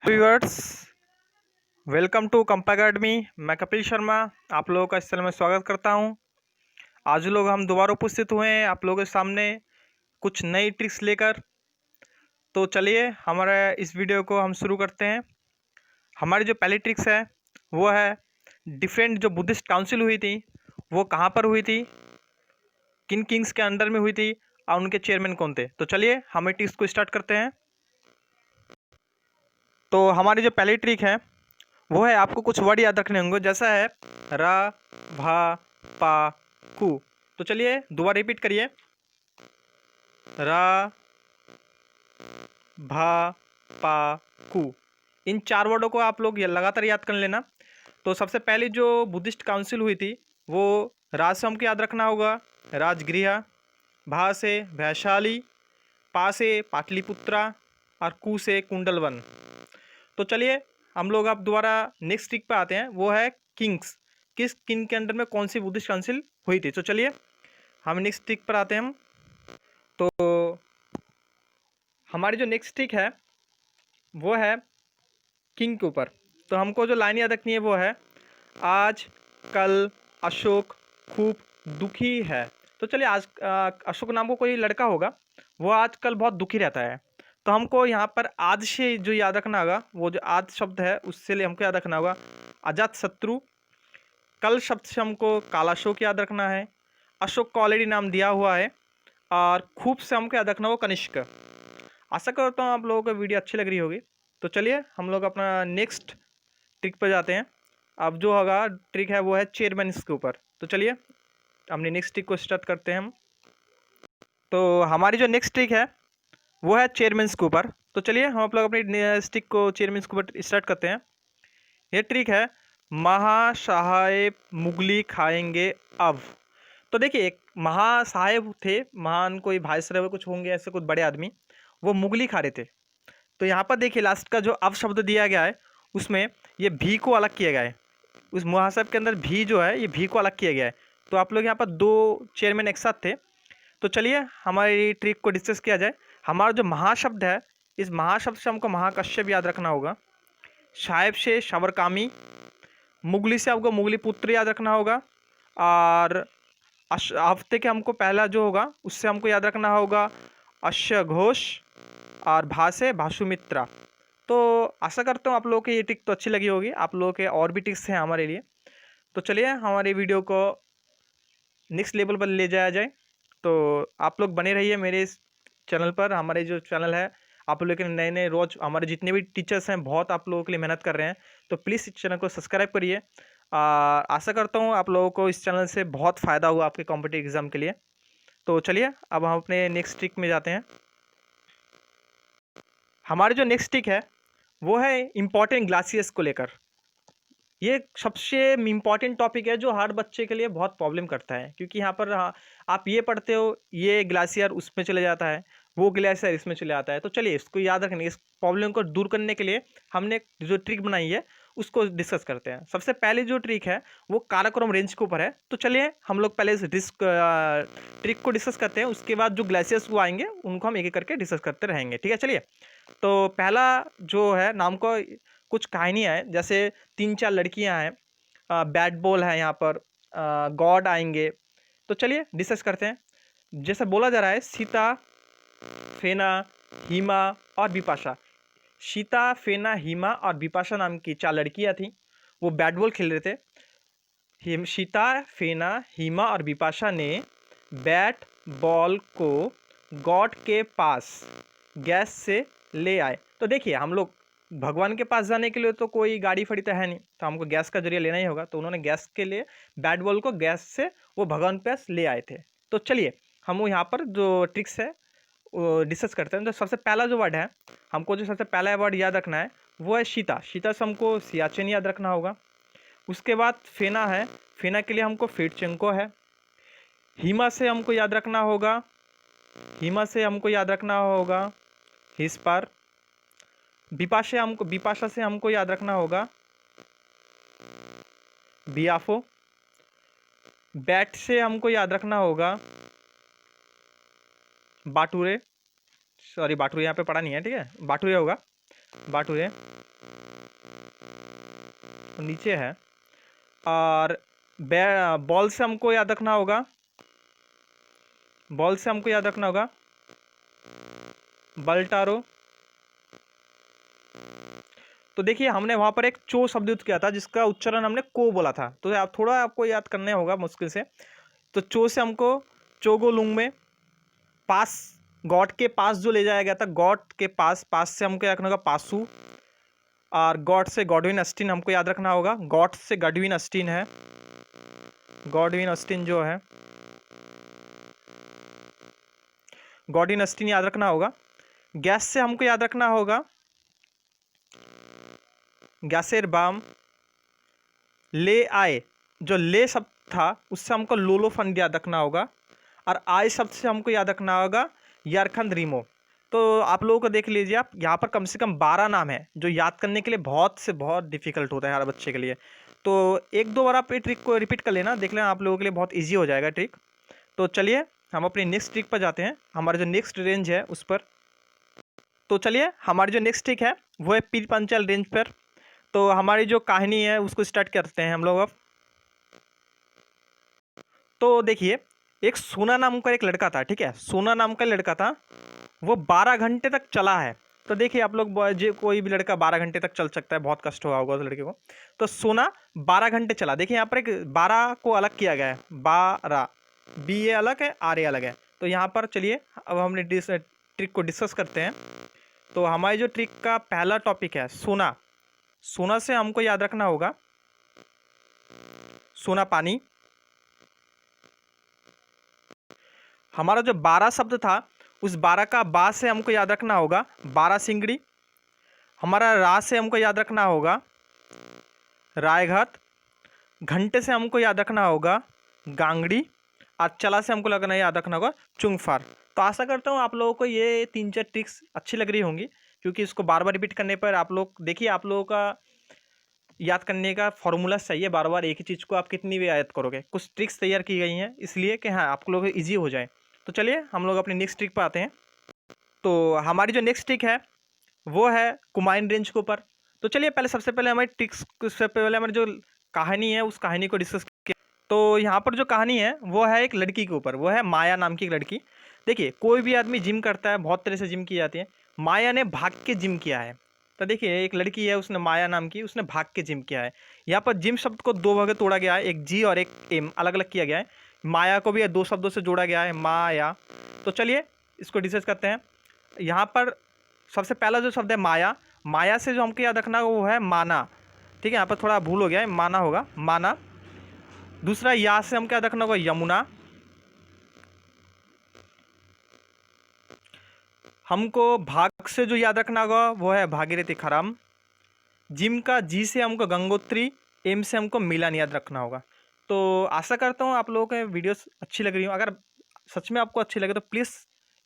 Viewers, welcome to कंपा academy. मैं कपिल शर्मा आप लोगों का इस चैनल में स्वागत करता हूं। आज लोग हम दोबारा उपस्थित हुए हैं आप लोगों के सामने कुछ नई ट्रिक्स लेकर। तो चलिए हमारे इस वीडियो को हम शुरू करते हैं। हमारी जो पहली ट्रिक्स है वो है डिफरेंट जो बुद्धिस्ट काउंसिल हुई थी वो कहाँ पर हुई थी, किन किंग्स के अंडर में हुई थी और उनके चेयरमैन कौन थे। तो चलिए हम ट्रिक्स को स्टार्ट करते हैं। तो हमारी जो पहली ट्रिक है वो है आपको कुछ वर्ड याद रखने होंगे, जैसा है रा, भा, पा, कु। तो चलिए दोबारा रिपीट करिए, रा, भा, पा, कु। इन चार वर्डों को आप लोग लगातार याद कर लेना। तो सबसे पहले जो बुद्धिस्ट काउंसिल हुई थी वो राज से हमको याद रखना होगा, राजगृह। भा से वैशाली, पा से पाटलिपुत्रा और कु से कुंडलवन। तो चलिए हम लोग अब दोबारा नेक्स्ट ट्रिक पे आते हैं, वो है किंग्स। किस किंग के अंडर में कौन सी बुद्धिस्ट काउंसिल हुई थी। तो चलिए हम नेक्स्ट ट्रिक पर आते हैं हम। तो हमारी जो नेक्स्ट ट्रिक है वो है किंग के ऊपर। तो हमको जो लाइन याद रखनी है वो है आज कल अशोक खूब दुखी है। तो चलिए आज अशोक नाम को कोई लड़का होगा, वो आजकल बहुत दुखी रहता है। तो हमको यहाँ पर आज से जो याद रखना होगा, वो जो आज शब्द है उससे लिए हमको याद रखना होगा अजात शत्रु। कल शब्द से हमको कालाशोक याद रखना है, अशोक को ऑलरेडी नाम दिया हुआ है। और खूब से हमको याद रखना होगा कनिष्क। आशा करता हूँ आप लोगों को वीडियो अच्छी लग रही होगी। तो चलिए हम लोग अपना नेक्स्ट ट्रिक पर जाते हैं। अब जो होगा ट्रिक है वो है चेयरमैन के ऊपर। तो चलिए अपनी नेक्स्ट ट्रिक को स्टार्ट करते हैं हम। तो हमारी जो नेक्स्ट ट्रिक है वो है चेयरमैन के ऊपर। तो चलिए हम आप लोग अपनी स्टिक को चेयरमैन के ऊपर स्टार्ट करते हैं। ये ट्रिक है महासाहेब मुगली खाएंगे अब। तो देखिए एक महासाहेब थे, महान कोई वायसराय कुछ होंगे ऐसे कुछ बड़े आदमी, वो मुगली खा रहे थे। तो यहाँ पर देखिए लास्ट का जो अब शब्द दिया गया है उसमें ये भी को अलग किया गया है। उस महासाहेब के अंदर भी जो है ये भी को अलग किया गया है। तो आप लोग यहाँ पर दो चेयरमैन एक साथ थे। तो चलिए हमारी ट्रिक को डिस्कस किया जाए। हमारा जो महाशब्द है, इस महाशब्द से हमको महाकश्यप याद रखना होगा, साहेब से शबरकामी, मुगली से आपको मुगली पुत्र याद रखना होगा, और हफ्ते के हमको पहला जो होगा उससे हमको याद रखना होगा अश्य घोष, और भा से भाषुमित्रा। तो आशा करता हूँ आप लोगों को ये ट्रिक तो अच्छी लगी होगी। आप लोगों के और भी ट्रिक्स हैं हमारे लिए। तो चलिए हमारे वीडियो को नेक्स्ट लेवल पर ले जाया जाए। तो आप लोग बने रहिए मेरे इस चैनल पर। हमारे जो चैनल है आप लोग के नए नए रोज़ हमारे जितने भी टीचर्स हैं बहुत आप लोगों के लिए मेहनत कर रहे हैं। तो प्लीज़ इस चैनल को सब्सक्राइब करिए। आशा करता हूँ आप लोगों को इस चैनल से बहुत फ़ायदा हुआ आपके कॉम्पिटिटिव एग्ज़ाम के लिए। तो चलिए अब हम अपने नेक्स्ट ट्रिक में जाते हैं। हमारी जो नेक्स्ट ट्रिक है वो है इम्पॉर्टेंट ग्लासियर्स को लेकर। ये सबसे इम्पॉर्टेंट टॉपिक है जो हर बच्चे के लिए बहुत प्रॉब्लम करता है, क्योंकि यहाँ पर आप ये पढ़ते हो ये ग्लासियर उसमें चले जाता है, वो ग्लासियर इसमें चले जाता है। तो चलिए इसको याद रखने, इस प्रॉब्लम को दूर करने के लिए हमने जो ट्रिक बनाई है उसको डिस्कस करते हैं। सबसे पहले जो ट्रिक है वो काराकोरम रेंज के ऊपर है। तो चलिए हम लोग पहले इस ट्रिक को डिस्कस करते हैं, उसके बाद जो ग्लासियर्स वो आएंगे उनको हम एक एक करके डिस्कस करते रहेंगे। ठीक है चलिए। तो पहला जो है नाम को कुछ कहानियाँ हैं, जैसे 3-4 लड़कियां हैं, बैट बॉल है यहाँ पर, गॉड आएंगे। तो चलिए डिस्कस करते हैं। जैसे बोला जा रहा है सीता, फेना, हिमा और बिपाशा। सीता, फेना, हिमा और बिपाशा नाम की 4 लड़कियां थीं। वो बैट बॉल खेल रहे थे। सीता, फेना, हिमा और बिपाशा ने बैट बॉल को गॉड के पास गैस से ले आए। तो देखिए हम लोग भगवान के पास जाने के लिए तो कोई गाड़ी फड़ी तो है नहीं, तो हमको गैस का जरिया लेना ही होगा। तो उन्होंने गैस के लिए बैट बॉल को गैस से वो भगवान के पास ले आए थे। तो चलिए हम वो यहाँ पर जो ट्रिक्स है वो डिस्कस करते हैं। तो सबसे पहला जो वर्ड है, हमको जो सबसे पहला वर्ड याद रखना है वो है सीता। सीता से हमको सियाचिन याद रखना होगा। उसके बाद फेना है, फेना के लिए हमको फिटचेंको है। हिमा से हमको याद रखना होगा, हिमा से हमको याद रखना होगा हिस्पार। बिपाशा से हमको याद रखना होगा बियाफो। बैट से हमको याद रखना होगा बाटुरे। सॉरी बाटुरे यहाँ पे पढ़ा नहीं है, ठीक है, बाटुरे होगा, बाटुरे। वो नीचे है। और बॉल से हमको याद रखना होगा, बॉल से हमको याद रखना होगा बल्टारो। तो देखिए हमने वहाँ पर एक चो शब्द यूज किया था जिसका उच्चारण हमने को बोला था, तो आप थोड़ा आपको याद करने होगा मुश्किल से। तो चो से हमको चोगोलुंग में, पास गॉड के पास जो ले जाया गया था, गॉड के पास, पास से हमको याद रखना होगा पासू। और गॉड से गॉडविन अस्टीन हमको याद रखना होगा, गॉड से गॉडविन अस्टीन है, गॉडविन अस्टीन जो है, गॉडविन अस्टीन याद रखना होगा। गैस से हमको याद रखना होगा गैसेर बाम। ले आए, जो ले शब्द था उससे हमको लोलो फंड याद रखना होगा। और आय शब्द से हमको याद रखना होगा यारखंड रीमो। तो आप लोगों को देख लीजिए, आप यहाँ पर कम से कम 12 नाम है जो याद करने के लिए बहुत से बहुत डिफिकल्ट होता है हर बच्चे के लिए। तो एक दो बार आप ये ट्रिक को रिपीट कर लेना, देख लेना आप लोगों के लिए बहुत ईजी हो जाएगा ट्रिक। तो चलिए हम अपनी नेक्स्ट ट्रिक पर जाते हैं, हमारा जो नेक्स्ट रेंज है उस पर। तो चलिए हमारी जो नेक्स्ट ट्रिक है वो है पीर पंचाल रेंज पर। तो हमारी जो कहानी है उसको स्टार्ट करते हैं हम लोग अब। तो देखिए एक सोना नाम का एक लड़का था, ठीक है, सोना नाम का लड़का था, वो 12 घंटे तक चला है। तो देखिए आप लोग जो कोई भी लड़का 12 घंटे तक चल सकता है, बहुत कष्ट हुआ होगा उस लड़के को। तो सोना 12 घंटे चला। देखिए यहाँ पर एक 12 को अलग किया गया है, 12, बी ए अलग है, आर ए अलग है। तो यहाँ पर चलिए अब हमने ट्रिक को डिस्कस करते हैं। तो हमारी जो ट्रिक का पहला टॉपिक है सोना। सोना से हमको याद रखना होगा सोना पानी। हमारा जो 12 शब्द था उस 12 का बा से हमको याद रखना होगा 12 सिंगड़ी। हमारा रा से हमको याद रखना होगा रायघाट। घंटे से हमको याद रखना होगा गांगड़ी। और चला से हमको लगना याद रखना होगा चुंगफार। तो आशा करता हूँ आप लोगों को ये 3-4 ट्रिक्स अच्छी लग रही होंगी, क्योंकि इसको बार बार रिपीट करने पर आप लोग देखिए आप लोगों का याद करने का फॉर्मूला चाहिए, बार बार एक ही चीज़ को आप कितनी भी याद करोगे। कुछ ट्रिक्स तैयार की गई हैं इसलिए कि हाँ आप लोगों को ईजी हो जाए। तो चलिए हम लोग अपनी नेक्स्ट ट्रिक पर आते हैं। तो हमारी जो नेक्स्ट ट्रिक है वो है कुमायून रेंज के ऊपर। तो चलिए पहले सबसे पहले हमारी ट्रिक्स से पहले हमारी जो कहानी है उस कहानी को डिस्कस किया। तो यहाँ पर जो कहानी है वो है एक लड़की के ऊपर, वो है माया नाम की एक लड़की। देखिए कोई भी आदमी जिम करता है, बहुत तरह से जिम की जाती है। माया ने भाग के जिम किया है। तो देखिए एक लड़की है, उसने माया नाम की, उसने भाग के जिम किया है। यहाँ पर जिम शब्द को 2 भाग तोड़ा गया है, एक जी और एक एम अलग अलग किया गया है। माया को भी 2 शब्दों से जोड़ा गया है, माया। तो चलिए इसको डिस्कस करते हैं। यहाँ पर सबसे पहला जो शब्द है माया, माया से जो हमको याद रखना वो है माना, ठीक है, यहाँ पर थोड़ा भूल हो गया है, माना होगा माना। दूसरा या से हमको याद रखना होगा यमुना। हमको भाग से जो याद रखना होगा वो है भागीरथी खराम। जिम का जी से हमको गंगोत्री, एम से हमको मिलान याद रखना होगा। तो आशा करता हूँ आप लोगों को वीडियोस अच्छी लग रही हो। अगर सच में आपको अच्छी लगे तो प्लीज़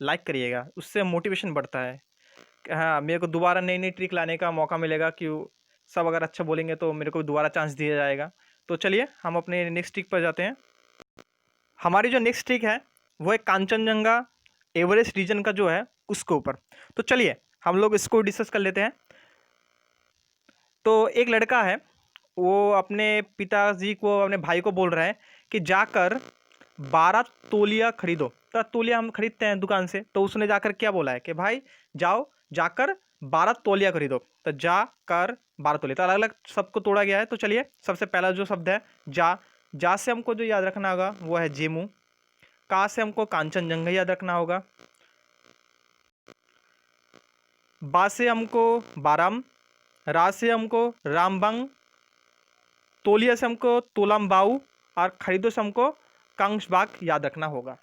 लाइक करिएगा, उससे मोटिवेशन बढ़ता है। हाँ मेरे को दोबारा नई नई ट्रिक लाने का मौका मिलेगा, कि सब अगर अच्छा बोलेंगे तो मेरे को दोबारा चांस दिया जाएगा। तो चलिए हम अपने नेक्स्ट ट्रिक पर जाते हैं। हमारी जो नेक्स्ट ट्रिक है वो है कांचनजंगा एवरेस्ट रीजन का जो है उसके ऊपर। तो चलिए हम लोग इसको डिस्कस कर लेते हैं। तो एक लड़का है, वो अपने पिताजी को, अपने भाई को बोल रहा है कि जाकर 12 तौलिया खरीदो। तो तौलिया हम खरीदते हैं दुकान से, तो उसने जाकर क्या बोला है कि भाई जाओ जाकर 12 तौलिया खरीदो। तो जाकर 12 तौलिया, तो अलग अलग सबको तोड़ा गया है। तो चलिए सबसे पहला जो शब्द है जा से हमको जो याद रखना होगा वो है जेमू। का से हमको कांचनजंगा याद रखना होगा। बा से हमको बाराम। रा से हमको रामबंग। तोलिया से हमको तोलामबाऊ। और खरीदो से हमको कांग्सबाग याद रखना होगा।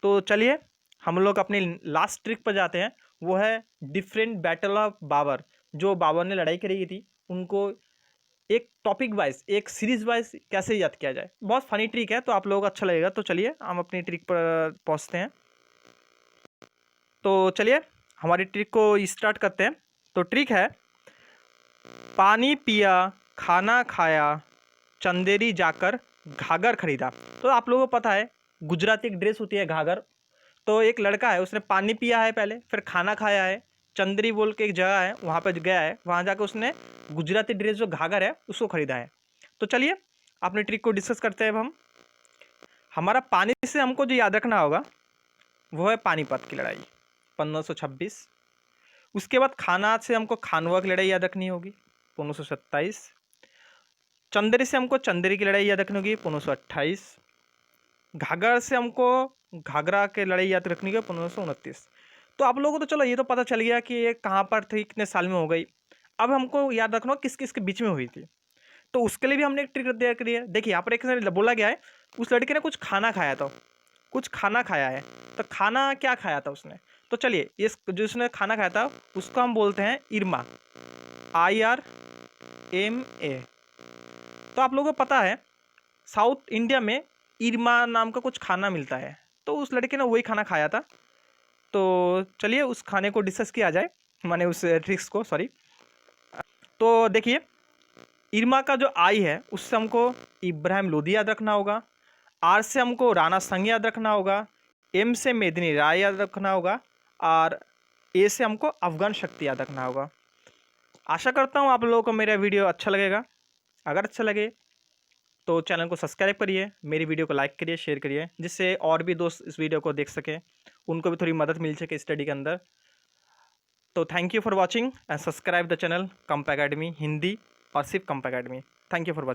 तो चलिए हम लोग अपनी लास्ट ट्रिक पर जाते हैं, वो है डिफरेंट बैटल ऑफ बाबर। जो बाबर ने लड़ाई करी थी उनको एक टॉपिक वाइज, एक सीरीज वाइज कैसे याद किया जाए। बहुत फनी ट्रिक है, तो आप लोगों को अच्छा लगेगा। तो चलिए हम अपनी ट्रिक पर पहुंचते हैं। तो चलिए हमारी ट्रिक को स्टार्ट करते हैं। तो ट्रिक है पानी पिया, खाना खाया, चंदेरी जाकर घाघर खरीदा। तो आप लोगों को पता है गुजराती एक ड्रेस होती है घाघर। तो एक लड़का है, उसने पानी पिया है पहले, फिर खाना खाया है, चंदेरी बोल के एक जगह है, वहाँ पे गया है, वहाँ जाकर उसने गुजराती ड्रेस जो घाघर है उसको खरीदा है। तो चलिए अपने ट्रिक को डिस्कस करते हैं अब हम। हमारा पानी से हमको जो याद रखना होगा वो है पानीपत की लड़ाई 1526। उसके बाद खाना से हमको खानवा की लड़ाई याद रखनी होगी 1527। चंदेरी से हमको चंदेरी की लड़ाई याद रखनी होगी 1528। घाघर से हमको घाघरा की लड़ाई याद रखनी होगी 1529। तो आप लोगों को तो चलो ये तो पता चल गया कि ये कहाँ पर थी, कितने साल में हो गई। अब हमको याद रखना किस किस के बीच में हुई थी। तो उसके लिए भी हमने एक ट्रिक दिया करी है। देखिए यहाँ पर एक बोला गया है उस लड़के ने कुछ खाना खाया था, कुछ खाना खाया है। तो खाना क्या खाया था उसने? तो चलिए इस जो उसने खाना खाया था उसको हम बोलते हैं इरमा, IRMA। तो आप लोगों को पता है साउथ इंडिया में इरमा नाम का कुछ खाना मिलता है, तो उस लड़के ने वही खाना खाया था। तो चलिए उस खाने को डिस्कस किया जाए, माने उस ट्रिक्स को, सॉरी। तो देखिए इरमा का जो आई है उससे हमको इब्राहिम लोदी याद रखना होगा, आर से हमको राणा संघ याद रखना होगा, एम से मेदिनी राय याद रखना होगा, और ए से हमको अफगान शक्ति याद रखना होगा। आशा करता हूँ आप लोगों को मेरा वीडियो अच्छा लगेगा। अगर अच्छा लगे तो चैनल को सब्सक्राइब करिए, मेरी वीडियो को लाइक करिए, शेयर करिए, जिससे और भी दोस्त इस वीडियो को देख सकें, उनको भी थोड़ी मदद मिल सके स्टडी के अंदर। तो thank you for watching and subscribe the channel कंप एकेडमी हिंदी, और सिर्फ कंप academy. Thank you for watching.